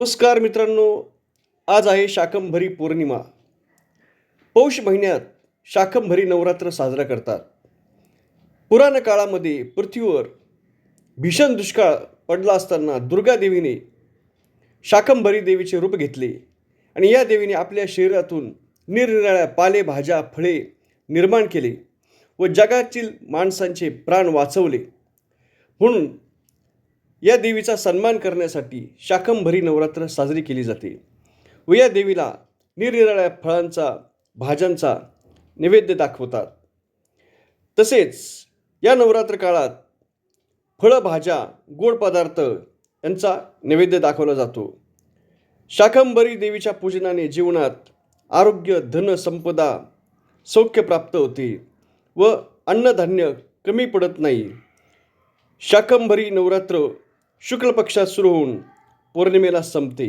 नमस्कार मित्रांनो, आज आहे शाकंभरी पौर्णिमा. पौष महिन्यात शाकंभरी नवरात्र साजरा करतात. पुराण काळामध्ये पृथ्वीवर भीषण दुष्काळ पडला असताना दुर्गा देवीने शाकंभरी देवीचे रूप घेतले आणि या देवीने आपल्या शरीरातून निरनिराळ्या पालेभाज्या फळे निर्माण केले व जगातील माणसांचे प्राण वाचवले. म्हणून या देवीचा सन्मान करण्यासाठी शाकंभरी नवरात्र साजरी केली जाते व या देवीला निरनिराळ्या फळांचा भाज्यांचा नैवेद्य दाखवतात. तसेच या नवरात्र काळात फळभाज्या गोड पदार्थ यांचा नैवेद्य दाखवला जातो. शाकंभरी देवीच्या पूजनाने जीवनात आरोग्य धन संपदा सौख्य प्राप्त होते व अन्नधान्य कमी पडत नाही. शाकंभरी नवरात्र शुक्ल पक्षात सुरू होऊन पौर्णिमेला संपते.